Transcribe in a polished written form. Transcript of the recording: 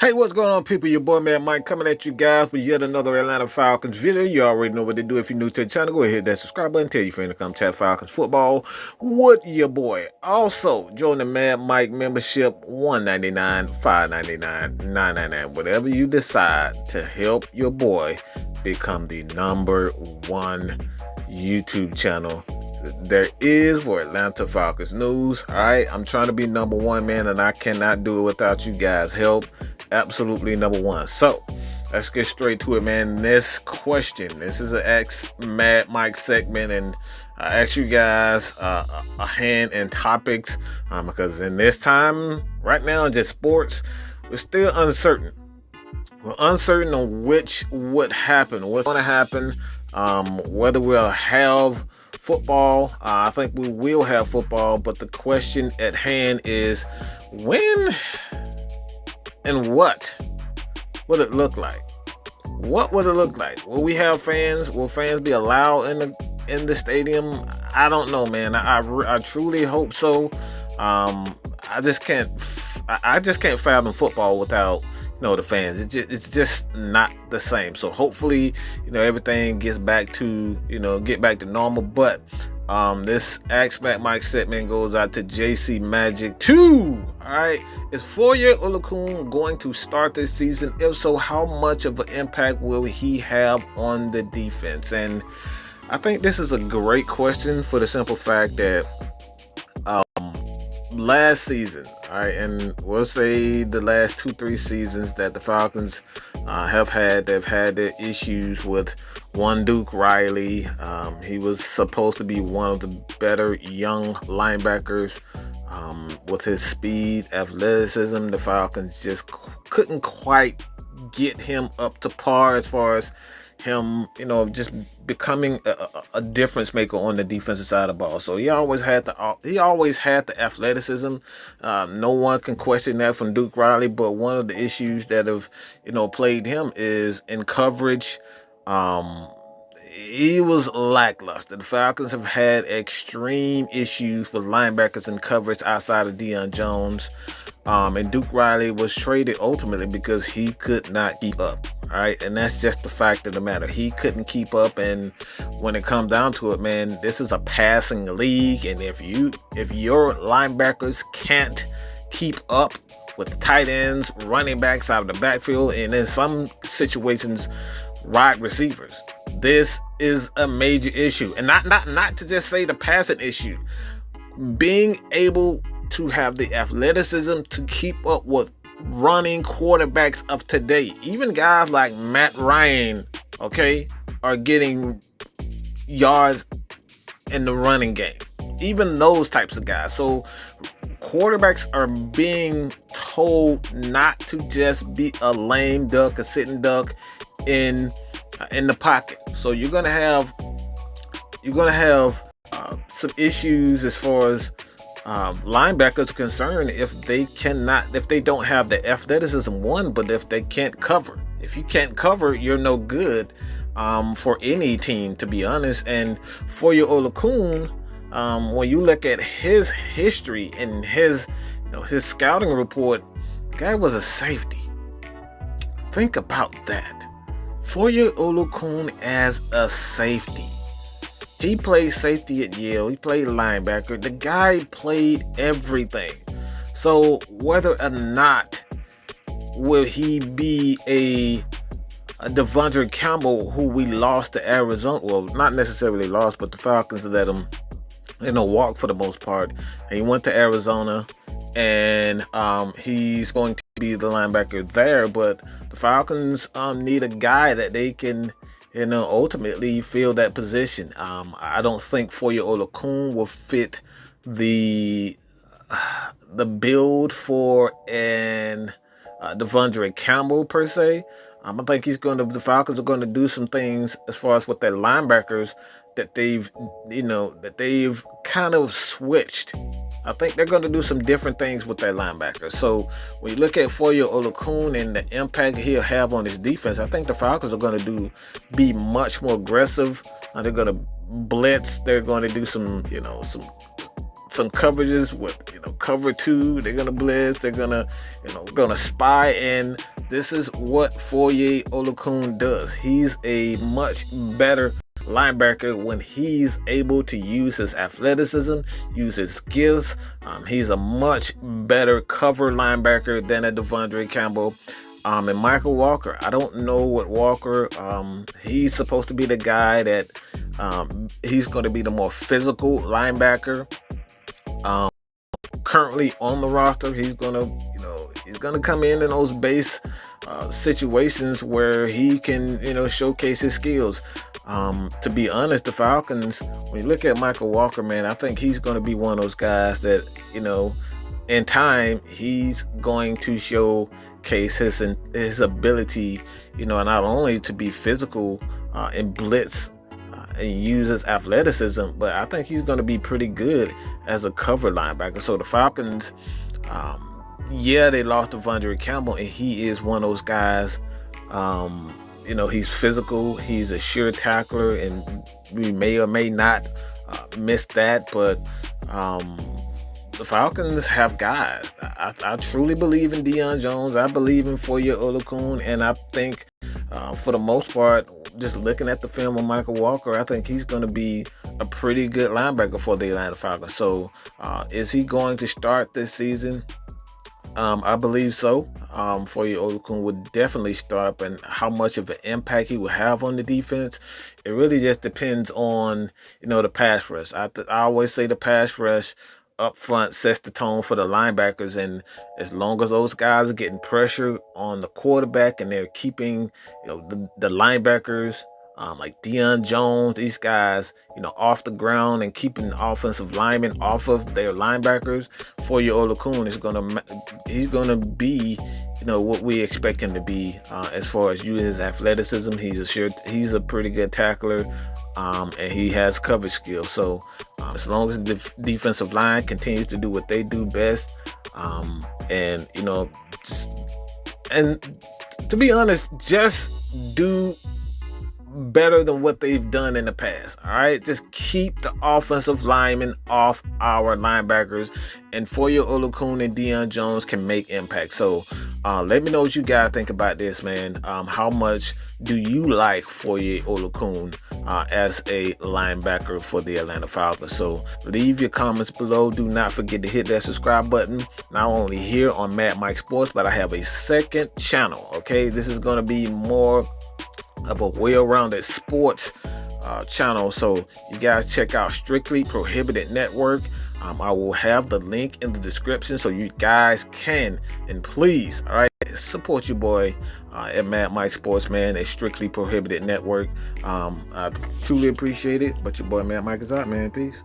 Hey, what's going on, people? Your boy, man, Mike, coming at you guys with yet another Atlanta Falcons video. You already know what to do. If you're new to the channel, go ahead, hit that subscribe button. Tell your friend to come chat Falcons football with your boy. Also, join the Mad Mike membership, $1.99, $5.99, $9.99, whatever you decide to help your boy become the #1 YouTube channel there is for Atlanta Falcons news. All right, I'm trying to be #1, man, and I cannot do it without you guys' help. Absolutely #1. So let's get straight to it, man. This question, this is an ex Mad Mike segment, and I ask you guys a hand in topics because in this time right now, just sports, we're still uncertain. We're uncertain on which would happen, what's going to happen, whether we'll have football. I think we will have football, but the question at hand is when and what would it look like? What would it look like? Will we have fans? Will fans be allowed in the stadium? I don't know, man. I truly hope so. I just can't fathom football without the fans. It's just not the same. So hopefully, everything gets back to normal. But this Ask Matt Mike segment goes out to JC Magic 2. All right, is Foye Oluokun going to start this season? If so, how much of an impact will he have on the defense? And I think this is a great question for the simple fact that last season, all right, and we'll say the last 2-3 seasons that the Falcons they've had their issues with one Duke Riley. He was supposed to be one of the better young linebackers. With his speed, athleticism, the Falcons just couldn't quite get him up to par as far as him, just becoming a difference maker on the defensive side of the ball. So he always had the athleticism. No one can question that from Duke Riley. But one of the issues that have plagued him is in coverage. He was lackluster. The Falcons have had extreme issues with linebackers in coverage outside of Deion Jones. And Duke Riley was traded ultimately because he could not keep up. All right, and that's just the fact of the matter. He couldn't keep up, and when it comes down to it, man, this is a passing league, and if your linebackers can't keep up with the tight ends, running backs out of the backfield, and in some situations, wide receivers, this is a major issue. And not to just say the passing issue, being able to have the athleticism to keep up with running quarterbacks of today. Even guys like Matt Ryan, okay, are getting yards in the running game. Even those types of guys. So quarterbacks are being told not to just be a lame duck, a sitting duck in the pocket. So you're gonna have some issues as far as linebackers are concerned if they don't have the athleticism, but if they can't cover. If you can't cover, you're no good for any team, to be honest. And Foye Oluokun, when you look at his history and his scouting report, the guy was a safety. Think about that. Foye Oluokun as a safety. He played safety at Yale. He played linebacker. The guy played everything. So whether or not will he be a Devondre Campbell, who we lost to Arizona, well, not necessarily lost, but the Falcons let him, walk for the most part. And he went to Arizona, and he's going to be the linebacker there. But the Falcons need a guy that they can ultimately fill that position. I don't think Foye Oluokun will fit the build for an Devondre Campbell per se. I think the Falcons are going to do some things as far as with their linebackers that they've kind of switched. I think they're going to do some different things with their linebackers. So when you look at Foye Oluokun and the impact he'll have on his defense, I think the Falcons are going to be much more aggressive. They're going to blitz. They're going to do some some coverages with cover 2. They're gonna blitz. They're gonna gonna spy, and this is what Foye Oluokun does. He's a much better linebacker when he's able to use his athleticism, use his skills. He's a much better cover linebacker than a De'Vondre Campbell. And Michael Walker, I don't know what Walker, he's supposed to be the guy that he's going to be the more physical linebacker. Currently on the roster, he's going to come in those base situations where he can showcase his skills. To be honest, the Falcons, when you look at Michael Walker, man, I think he's going to be one of those guys that in time he's going to showcase his ability, not only to be physical and blitz and use his athleticism, but I think he's going to be pretty good as a cover linebacker. So the Falcons, they lost De'Vondre Campbell, and he is one of those guys. He's physical, he's a sure tackler, and we may or may not miss that, but the Falcons have guys. I truly believe in Deion Jones. I believe in Foye Oluokun, and I think for the most part, just looking at the film of Michael Walker, I think he's going to be a pretty good linebacker for the Atlanta Falcons. So is he going to start this season? I believe so. Foye Oluokun would definitely start, and how much of an impact he will have on the defense, it really just depends on the pass rush. I always say the pass rush up front sets the tone for the linebackers, and as long as those guys are getting pressure on the quarterback and they're keeping the linebackers like Deion Jones, these guys off the ground and keeping offensive linemen off of their linebackers, Foye Oluokun he's gonna be what we expect him to be as far as using his athleticism. He's a pretty good tackler, and he has coverage skills. So as long as the defensive line continues to do what they do best, and to be honest, just do better than what they've done in the past. All right, just keep the offensive linemen off our linebackers, and Foye Oluokun and Deion Jones can make impact. So let me know what you guys think about this, man. How much do you like Foye Oluokun as a linebacker for the Atlanta Falcons? So leave your comments below. Do not forget to hit that subscribe button, not only here on Mad Mike Sports, but I have a second channel. Okay, this is going to be more of a well-rounded sports channel, so you guys check out Strictly Prohibited Network. I will have the link in the description so you guys can, and please, all right, support your boy at Mad Mike Sports, man, at Strictly Prohibited Network. I truly appreciate it. But your boy Mad Mike is out, man. Peace.